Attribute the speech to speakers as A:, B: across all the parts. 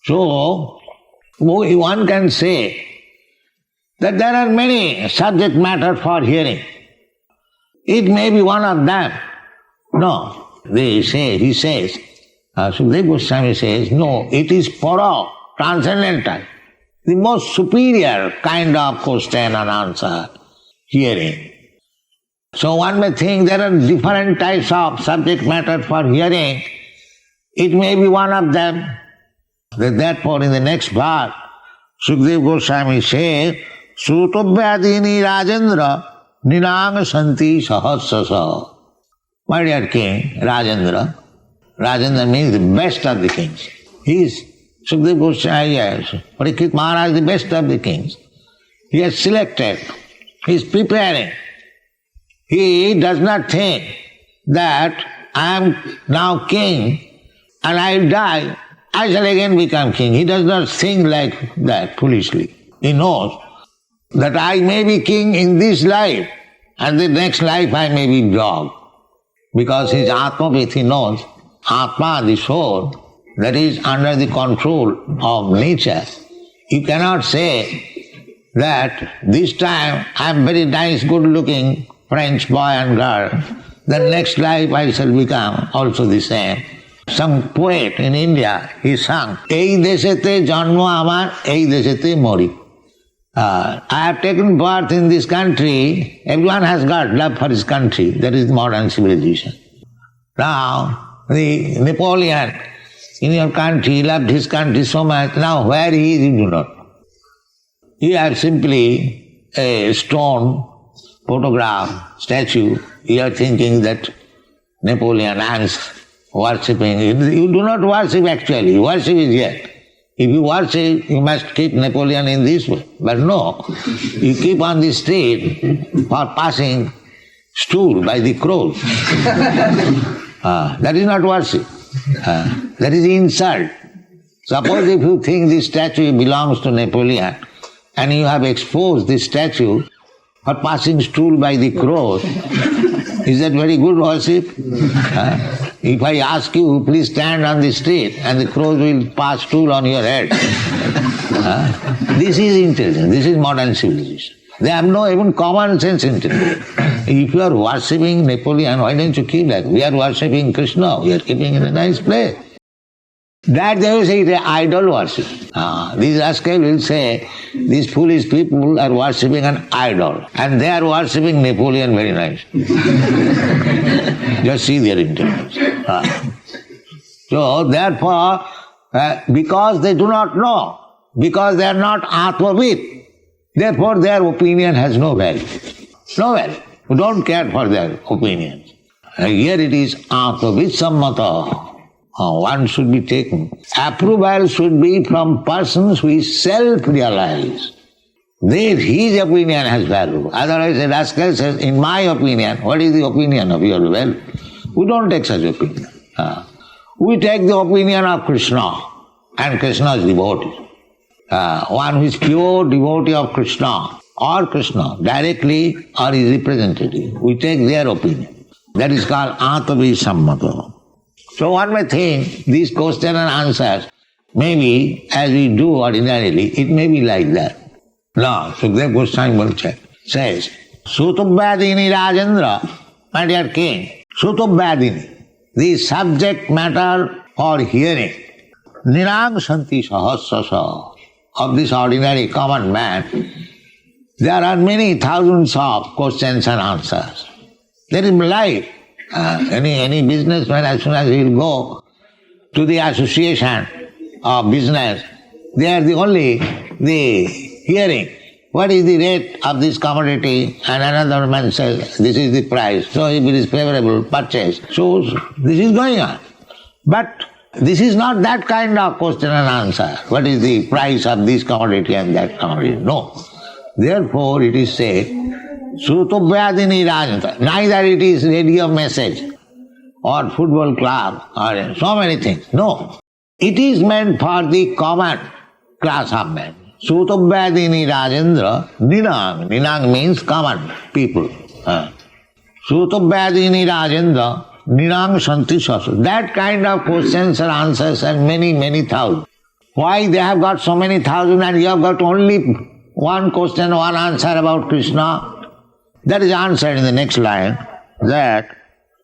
A: So, one can say that there are many subject matter for hearing. It may be one of them. No, he says, Sukadeva Goswami says, no, it is para, transcendental, the most superior kind of question and answer, hearing. So one may think there are different types of subject matter for hearing. It may be one of them. Therefore, in the next part, Sukadeva Goswami says, Srutovyadini Rajendra Ninang Santi Sahasasa. My dear king, Rajendra. Rajendra means the best of the kings. He is Sukadeva Goswami, yes. Parikshit Maharaj is the best of the kings. He has selected, he is preparing. He does not think that I am now king and I will die, I shall again become king. He does not think like that foolishly. He knows that I may be king in this life and the next life I may be dog. Because his Atma-vid, he knows, Atma, the soul, that is under the control of nature. You cannot say that this time I am very nice, good-looking French boy and girl, the next life I shall become also the same. Some poet in India, he sang, Ei deshete janma amar, ei deshete mori. I have taken birth in this country, everyone has got love for his country, that is modern civilization. Now, the Napoleon in your country loved his country so much, now where he is, you do not know. You have simply a stone, photograph, statue, you are thinking that Napoleon is worshipping. You do not worship actually, worship is here. If you worship, you must keep Napoleon in this way. But no, you keep on the street for passing stool by the crows. That is not worship. That is insult. Suppose if you think this statue belongs to Napoleon and you have exposed this statue for passing stool by the crows, is that very good worship? If I ask you, please stand on the street and the crows will pass stool on your head. This is intelligence, this is modern civilization. They have no even common sense intelligence. If you are worshipping Napoleon, why don't you keep that? We are worshipping Krishna, we are keeping in a nice place. That they will say it is idol worship. These rascals will say, these foolish people are worshipping an idol and they are worshipping Napoleon very nice. Just see their intelligence. So therefore, because they do not know, because they are not Atma-vid, therefore their opinion has no value. No value. You don't care for their opinions. Here it is Atma-vid sammata. One should be taken. Approval should be from persons who is self-realized. His opinion has value. Otherwise a rascal says, in my opinion, what is the opinion of your value? We don't take such opinion. We take the opinion of Krishna, and Krishna is devotee. One who is pure devotee of Krishna, or Krishna, directly or is representative. We take their opinion. That is called Atma-vid sammata. So one may think these questions and answers, maybe as we do ordinarily, it may be like that. No, Sukadeva Goswami says, Srutovyadini Rajendra, my dear king, Srutovyadini, the subject matter for hearing, Nirang Santi Sahasasa, of this ordinary common man, there are many thousands of questions and answers. There is life. Any businessman, as soon as he will go to the association of business, they are the hearing. What is the rate of this commodity? And another man says, this is the price. So if it is favorable, purchase. So this is going on. But this is not that kind of question and answer. What is the price of this commodity and that commodity? No. Therefore it is said, Srutovyadini Rajendra. Neither it is radio message or football club or so many things. No. It is meant for the common class of men. Srutovyadini Rajendra Ninang. Ninang means common people. Srutovyadini Rajendra Ninang Santi Sasa. That kind of questions and answers are many, many thousands. Why they have got so many thousands and you have got only one question, one answer about Krishna? That is answered in the next line, that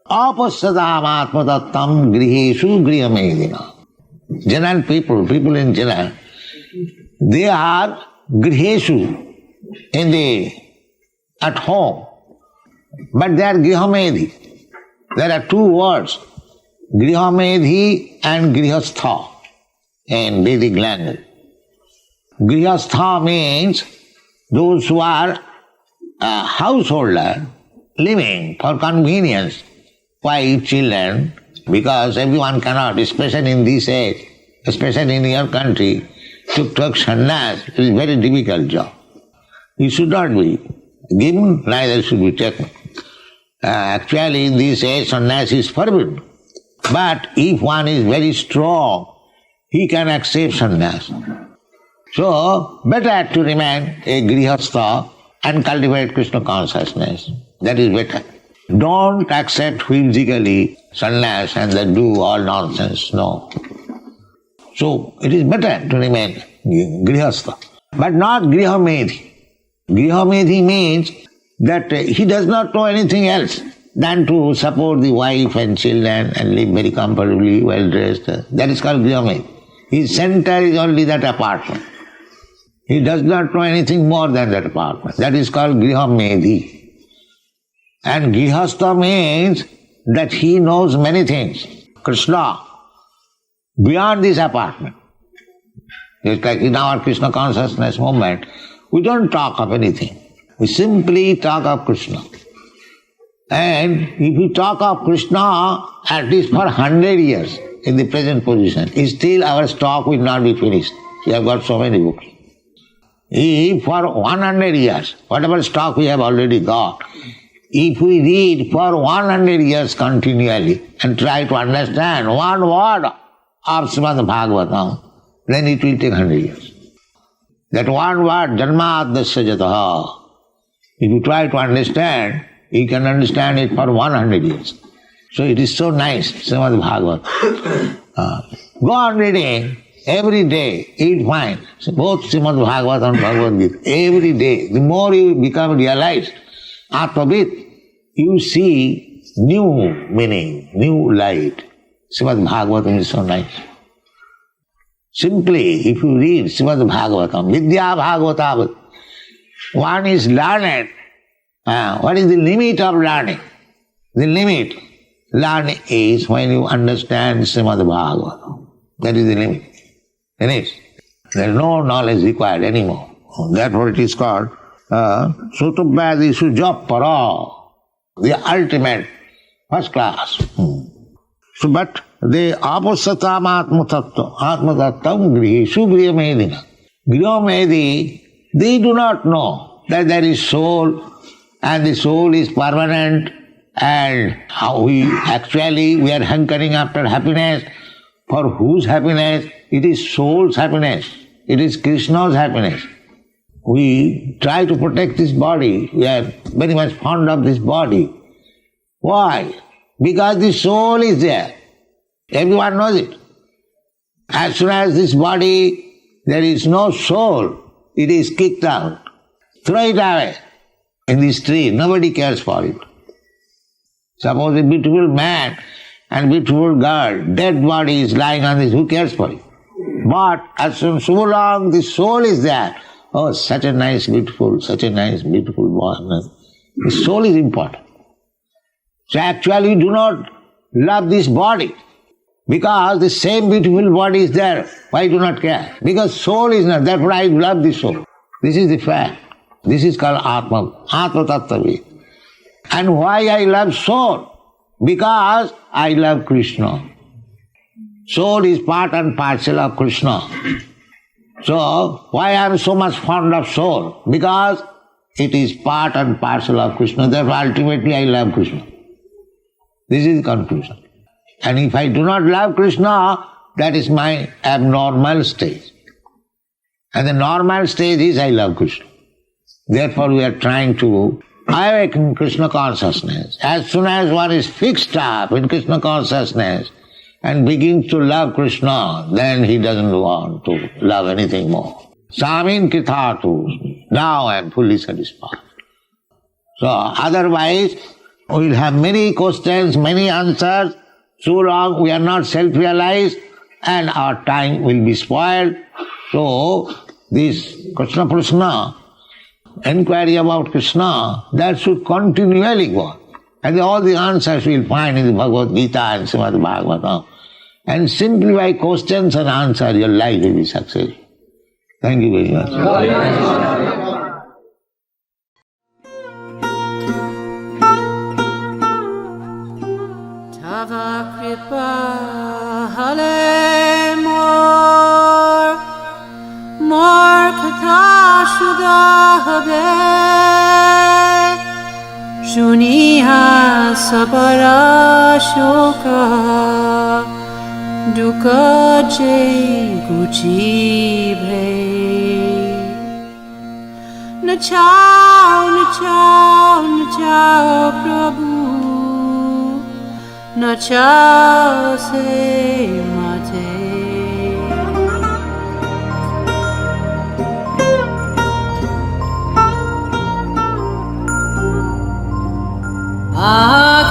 A: apasyatam atmatattam griheshu griham. General people in general, they are griheshu at home, but they are grihamedhi. There are two words, grihamedhi and grihastha in Vedic language. Grihastha means those who are a householder living for convenience, wife, children, because everyone cannot, especially in this age, especially in your country, to take sannyas is a very difficult job. It should not be given, neither should be taken. Actually, in this age, sannyas is forbidden. But if one is very strong, he can accept sannyas. So, better to remain a grihastha and cultivate Krishna consciousness. That is better. Don't accept whimsically sannyas and then do all nonsense. No. So, it is better to remain grihastha. But not grihamedhi. Grihamedhi means that he does not know anything else than to support the wife and children and live very comfortably, well dressed. That is called grihamedhi. His center is only that apartment. He does not know anything more than that apartment. That is called grihamedhi. And grihastha means that he knows many things. Krishna, beyond this apartment. Just like in our Krishna consciousness movement, we don't talk of anything. We simply talk of Krishna. And if we talk of Krishna at least for 100 years in the present position, still our stock will not be finished. We have got so many books. If for 100 years, whatever stock we have already got, if we read for 100 years continually and try to understand one word of Srimad Bhagavatam, then it will take 100 years. That one word, updesha jataha, if you try to understand, you can understand it for 100 years. So it is so nice, Srimad Bhagavatam. Go on reading every day, you will find both Srimad Bhagavatam and Bhagavad Gita. Every day, the more you become realized, Atmavit, you see new meaning, new light. Srimad Bhagavatam is so nice. Simply, if you read Srimad Bhagavatam, Vidya Bhagavata, one is learned. What is the limit of learning? The limit. Learning is when you understand Srimad Bhagavatam. That is the limit. Finished. There is no knowledge required anymore. Therefore it is called Sutubhadi Sujapara, the ultimate, first class. So, but the apasatam atmatattam griheshu griham. Griham, they do not know that there is soul and the soul is permanent and how we are hankering after happiness. For whose happiness? It is soul's happiness. It is Krishna's happiness. We try to protect this body. We are very much fond of this body. Why? Because the soul is there. Everyone knows it. As soon as this body, there is no soul, it is kicked out. Throw it away in the street. Nobody cares for it. Suppose a beautiful man and beautiful girl, dead body is lying on this, who cares for it? But as soon so long the soul is there, oh, such a nice beautiful boy. The soul is important. So actually you do not love this body because the same beautiful body is there. Why do not care? Because soul is not, therefore I love the soul. This is the fact. This is called Atma Tattva. And why I love soul? Because I love Krishna. Soul is part and parcel of Krishna. So, why I am so much fond of soul? Because it is part and parcel of Krishna. Therefore, ultimately I love Krishna. This is the conclusion. And if I do not love Krishna, that is my abnormal stage. And the normal stage is I love Krishna. Therefore, we are trying to awaken Krishna consciousness. As soon as one is fixed up in Krishna consciousness, and begins to love Krishna, then he doesn't want to love anything more. Samin kithatu, now I am fully satisfied. So otherwise, we will have many questions, many answers. So long we are not self-realized and our time will be spoiled. So this Krishna Prashna, inquiry about Krishna, that should continually go on. And all the answers we will find in the Bhagavad Gita and Srimad Bhagavatam. And simply by questions and answers, your life will be successful. Thank you very much.
B: Tava kripa hale mor katha shuda habe shuniha sabara shoka dukkha je guchi bhe nachao nachao nachao prabhu nachao se mate Ah